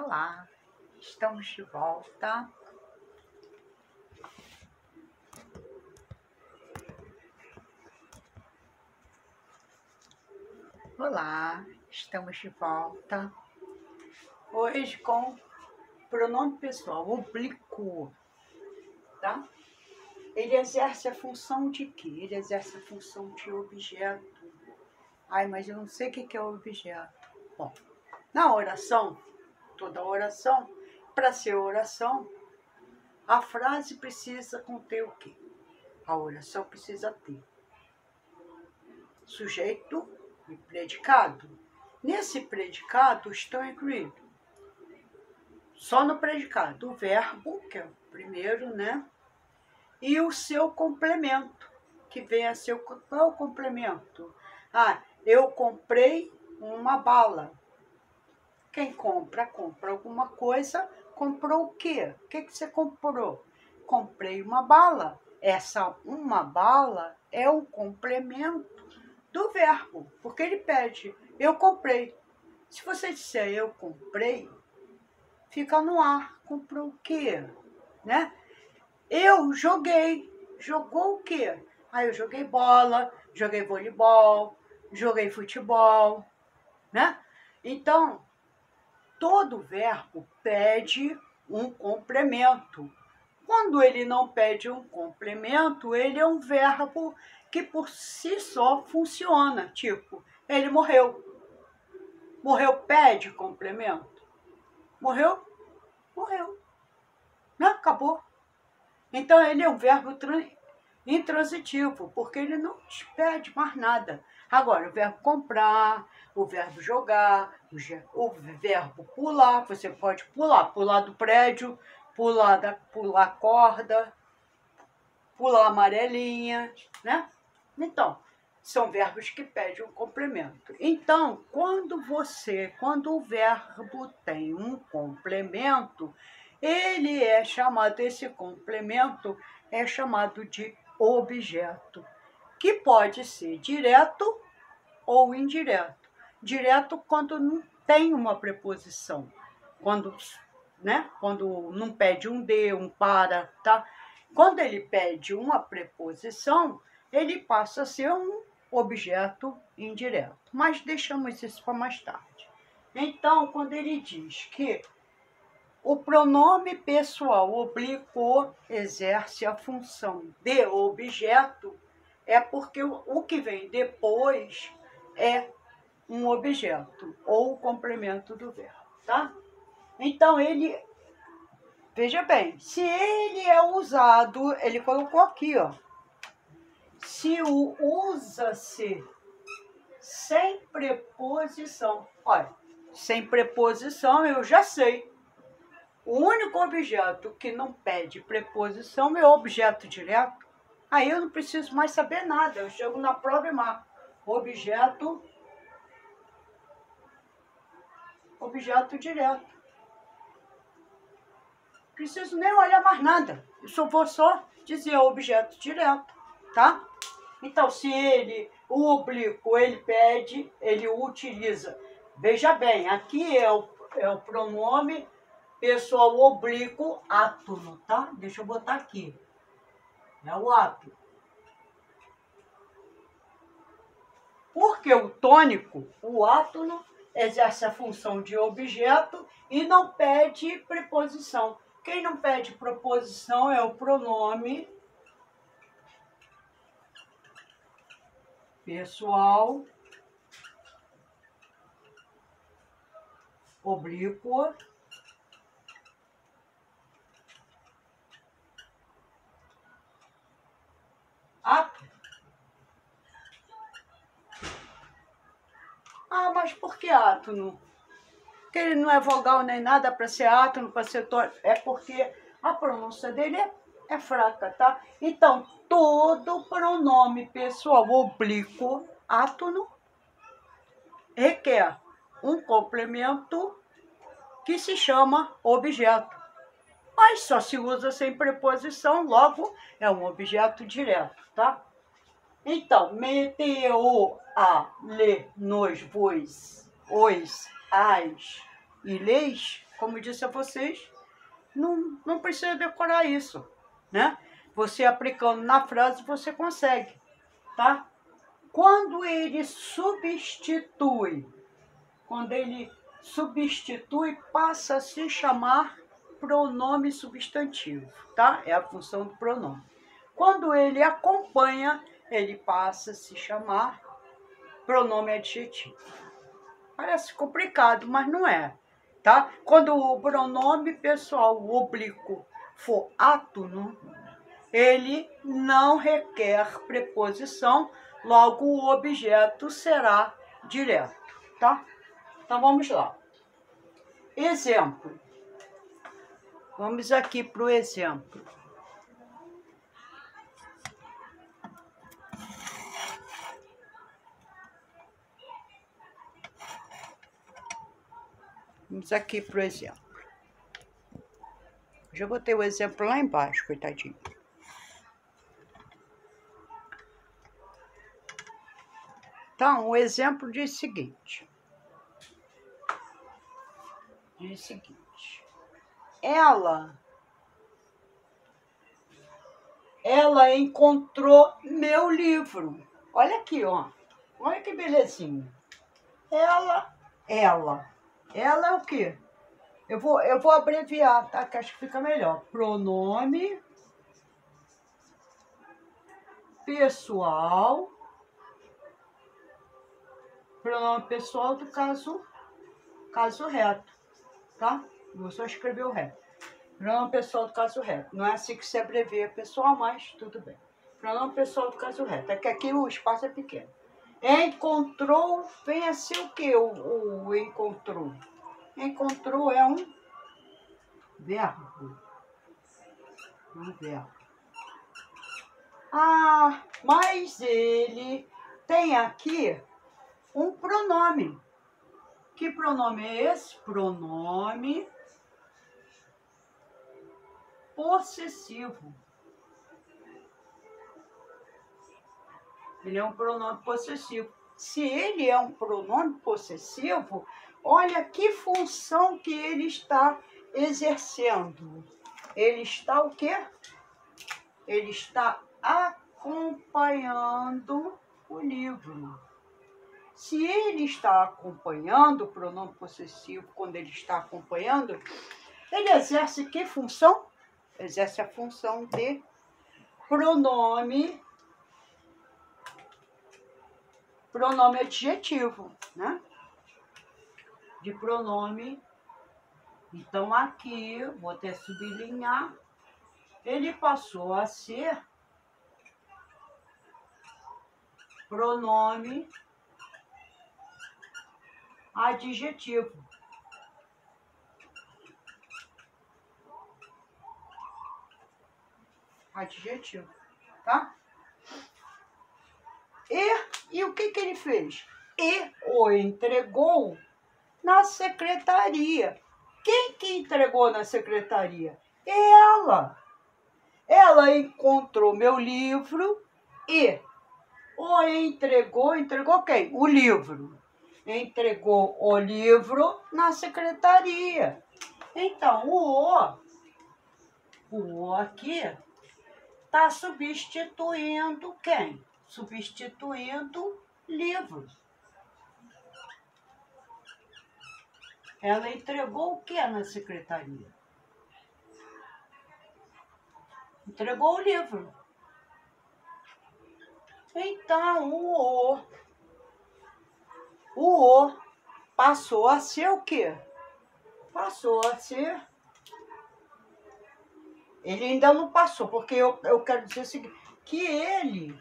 Olá, estamos de volta. Olá, estamos de volta. Hoje com pronome pessoal, oblíquo, tá? Ele exerce a função de quê? Ele exerce a função de objeto. Ai, mas eu não sei o que é objeto. Bom, na oração, toda oração, para ser oração, a frase precisa conter o quê? A oração precisa ter sujeito e predicado. Nesse predicado estão incluídos, só no predicado, o verbo, que é o primeiro, né? E o seu complemento, que vem a ser qual é o complemento? Ah, eu comprei uma bala. Quem compra, compra alguma coisa. Comprou o quê? O que você comprou? Comprei uma bala. Essa uma bala é o complemento do verbo, porque ele pede, eu comprei. Se você disser eu comprei, fica no ar. Comprou o quê? Né? Eu joguei. Jogou o quê? Ah, eu joguei bola, joguei voleibol, joguei futebol, né? Então, todo verbo pede um complemento. Quando ele não pede um complemento, ele é um verbo que por si só funciona. Tipo, ele morreu. Morreu pede complemento? Morreu? Morreu. Né? Acabou. Então, ele é um verbo intransitivo, porque ele não te pede mais nada. Agora, o verbo comprar, o verbo jogar, o verbo pular, você pode pular do prédio, pular corda, pular amarelinha, né? Então, são verbos que pedem um complemento. Então, quando o verbo tem um complemento, esse complemento é chamado de objeto, que pode ser direto ou indireto. Direto quando não tem uma preposição, quando não pede um de, um para, tá? Quando ele pede uma preposição, ele passa a ser um objeto indireto. Mas deixamos isso para mais tarde. Então, quando ele diz que o pronome pessoal oblíquo exerce a função de objeto, é porque o que vem depois é um objeto ou o complemento do verbo, tá? Então, veja bem, se ele é usado, ele colocou aqui, ó, se usa-se sem preposição. Olha, sem preposição eu já sei. O único objeto que não pede preposição é o objeto direto. Aí eu não preciso mais saber nada. Eu chego na prova e marco. Objeto direto. Não preciso nem olhar mais nada. Eu só vou dizer objeto direto, tá? Então, se o oblíquo, ele pede, ele utiliza. Veja bem, aqui é o pronome pessoal oblíquo átono, tá? Deixa eu botar aqui. É o átono. Porque o tônico, o átono, exerce a função de objeto e não pede preposição. Quem não pede preposição é o pronome pessoal oblíquo átono. Ah, mas por que átono? Porque ele não é vogal nem nada para ser átono, para ser tônico. É porque a pronúncia dele é fraca, tá? Então, todo pronome pessoal oblíquo átono requer um complemento que se chama objeto. Mas só se usa sem preposição, logo é um objeto direto, tá? Então, meteu a, lê, nos, vos, os, as e leis como eu disse a vocês, não precisa decorar isso, né? Você aplicando na frase, você consegue, tá? Quando ele substitui, passa a se chamar pronome substantivo, tá? É a função do pronome. Quando ele acompanha, ele passa a se chamar pronome adjetivo. Parece complicado, mas não é, tá? Quando o pronome pessoal oblíquo for átono, ele não requer preposição, logo o objeto será direto, tá? Então vamos lá. Exemplo. Vamos aqui para o exemplo. Vamos aqui para o exemplo. Já botei o exemplo lá embaixo, coitadinho. Então, o exemplo diz o seguinte. Ela encontrou meu livro. Olha aqui, ó. Olha que belezinha. Ela é o quê? Eu vou abreviar, tá? Que acho que fica melhor. Pronome pessoal. Pronome pessoal do caso reto, tá? Vou só escrever o reto. Pronome pessoal do caso reto. Não é assim que se abrevia pessoal, mas tudo bem. Pronome pessoal do caso reto. É que aqui o espaço é pequeno. Encontrou, vem a ser o quê? O encontrou. Encontrou é um verbo. Um verbo. Ah, mas ele tem aqui um pronome. Que pronome é esse? Pronome possessivo. Ele é um pronome possessivo. Se ele é um pronome possessivo, olha que função que ele está exercendo. Ele está o quê? Ele está acompanhando o livro. Se ele está acompanhando o pronome possessivo, quando ele está acompanhando, ele exerce que função? Exerce a função de pronome adjetivo, né? De pronome. Então, aqui, vou até sublinhar, ele passou a ser pronome adjetivo. Adjetivo, tá? E o que ele fez? E o entregou na secretaria. Quem que entregou na secretaria? Ela. Ela encontrou meu livro e o entregou quem? O livro. Entregou o livro na secretaria. Então, o aqui está substituindo quem? Substituindo livro. Ela entregou o que na secretaria? Entregou o livro. Então, o passou a ser o quê? Passou a ser... Ele ainda não passou, porque eu quero dizer o seguinte, que ele,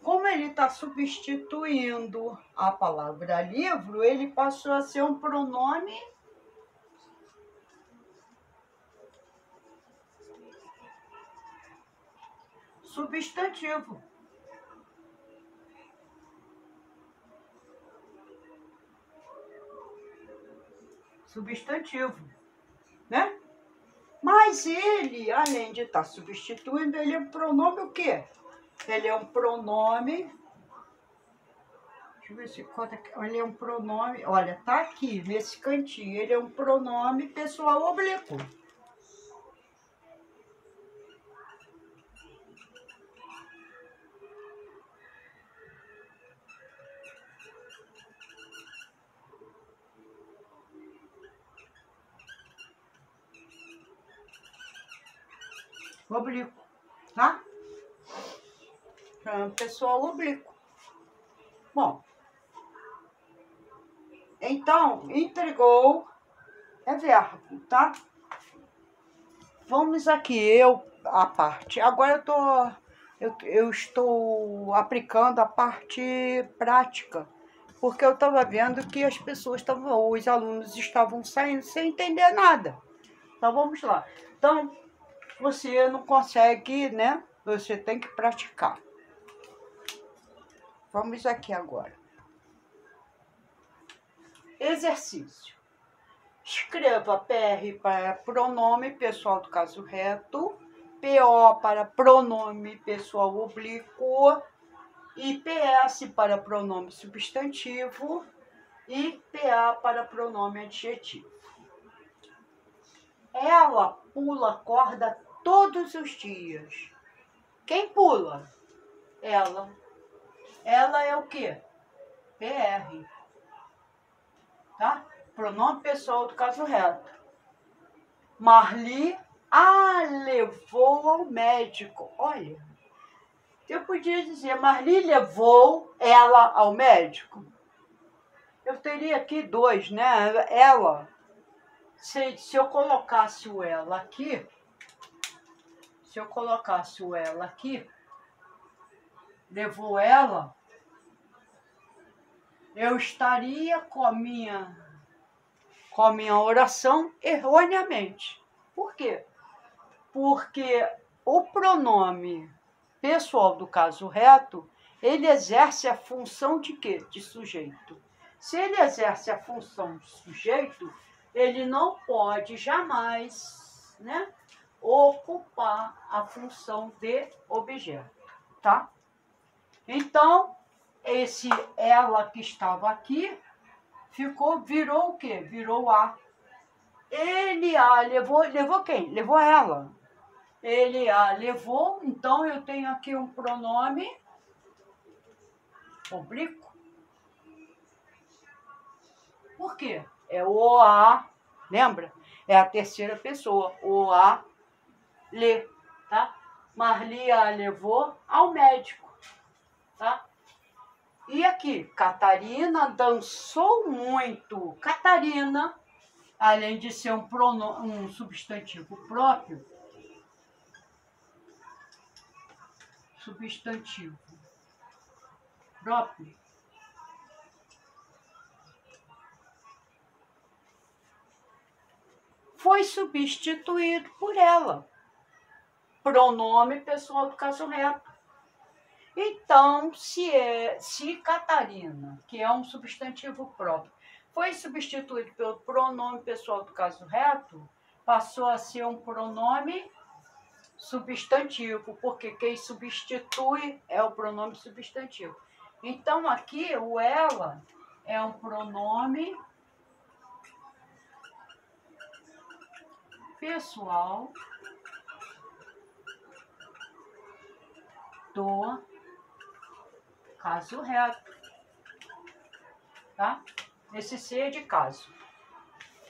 como ele está substituindo a palavra livro, ele passou a ser um pronome substantivo. Substantivo, né? Mas ele, além de estar substituindo, ele é um pronome o quê? Ele é um pronome, deixa Deixa eu ver se conta. Ele é um pronome. Olha, tá aqui, nesse cantinho. Ele é um pronome pessoal oblíquo. Oblíquo, tá? Pessoal oblíquo. Bom, então, entregou é verbo, tá? Vamos aqui, a parte. Agora eu estou aplicando a parte prática, porque eu estava vendo que as pessoas os alunos estavam saindo sem entender nada. Então vamos lá. Então, você não consegue, né? Você tem que praticar. Vamos aqui agora. Exercício. Escreva PR para pronome pessoal do caso reto, PO para pronome pessoal oblíquo e PS para pronome substantivo e PA para pronome adjetivo. Ela pula corda todos os dias. Quem pula? Ela. Ela é o quê? PR. Tá? Pronome pessoal do caso reto. Marli a levou ao médico. Olha, eu podia dizer, Marli levou ela ao médico. Eu teria aqui dois, né? Ela. Se eu colocasse o ela aqui, levou ela, eu estaria com a minha oração erroneamente. Por quê? Porque o pronome pessoal do caso reto, ele exerce a função de quê? De sujeito. Se ele exerce a função de sujeito, ele não pode jamais, né, ocupar a função de objeto, tá? Então, esse ela que estava aqui, virou o quê? Virou a. Ele a levou quem? Levou ela. Ele a levou, então eu tenho aqui um pronome oblíquo. Por quê? É o a, lembra? É a terceira pessoa, o a, le, tá? Marli a levou ao médico, tá? E aqui, Catarina dançou muito. Catarina, além de ser um substantivo próprio, foi substituído por ela. Pronome pessoal do caso reto. Então, se Catarina, que é um substantivo próprio, foi substituído pelo pronome pessoal do caso reto, passou a ser um pronome substantivo, porque quem substitui é o pronome substantivo. Então, aqui, o ela é um pronome pessoal do caso reto, tá? Esse C é de caso.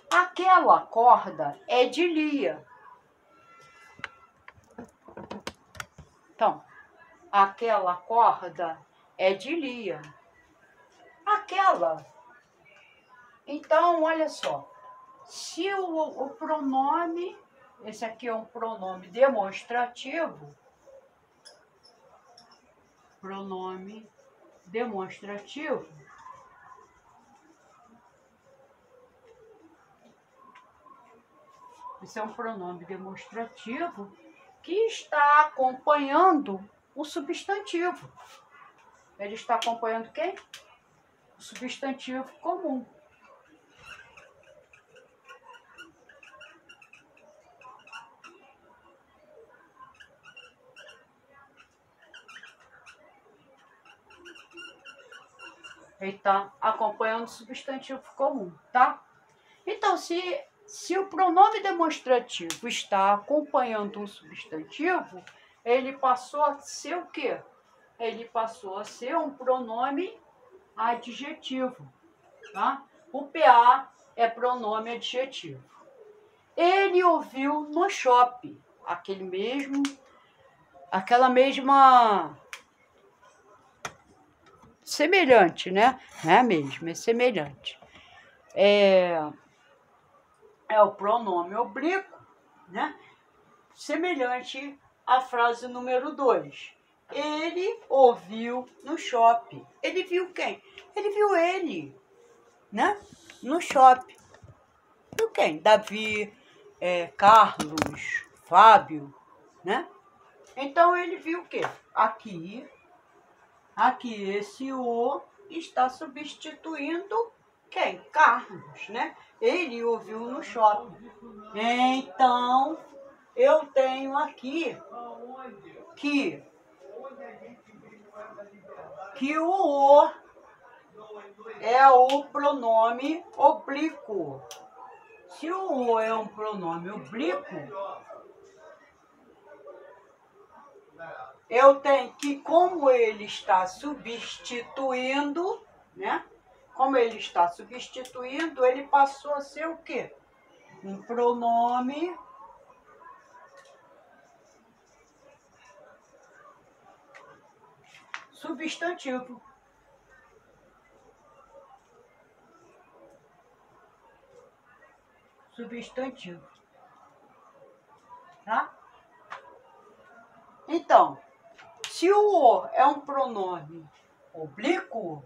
Aquela corda é de Lia. Então, aquela corda é de Lia. Aquela. Então, olha só. Se o pronome, esse aqui é um pronome demonstrativo, esse é um pronome demonstrativo que está acompanhando o substantivo. Ele está acompanhando quem? O substantivo comum. Ele está acompanhando o substantivo comum, tá? Então, se o pronome demonstrativo está acompanhando um substantivo, ele passou a ser o quê? Ele passou a ser um pronome adjetivo, tá? O PA é pronome adjetivo. Ele ouviu no shopping, aquela mesma semelhante, né? Não é a mesma, é semelhante. É o pronome oblíquo, né? Semelhante à frase número 2. Ele ouviu no shopping. Ele viu quem? Ele viu ele, né? No shopping. Viu quem? Davi, Carlos, Fábio, né? Então ele viu o quê? Aqui esse o está substituindo quem? Carlos, né? Ele ouviu no shopping. Então, eu tenho aqui que o é o pronome oblíquo. Se o é um pronome oblíquo, eu tenho que, como ele está substituindo, né? Como ele está substituindo, ele passou a ser o quê? Um pronome substantivo. Substantivo. Tá? Então, se o é um pronome oblíquo,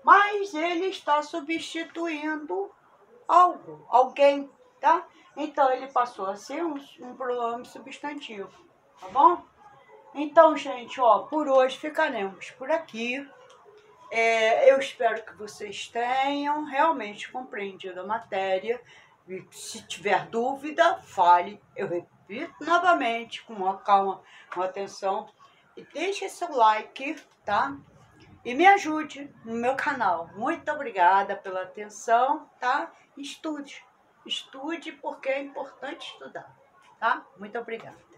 mas ele está substituindo algo, alguém, tá? Então, ele passou a ser um pronome substantivo, tá bom? Então, gente, ó, por hoje ficaremos por aqui. Eu espero que vocês tenham realmente compreendido a matéria. E se tiver dúvida, fale. Eu repito novamente, com uma calma, com atenção. E deixe seu like, tá? E me ajude no meu canal. Muito obrigada pela atenção, tá? Estude. Estude porque é importante estudar, tá? Muito obrigada.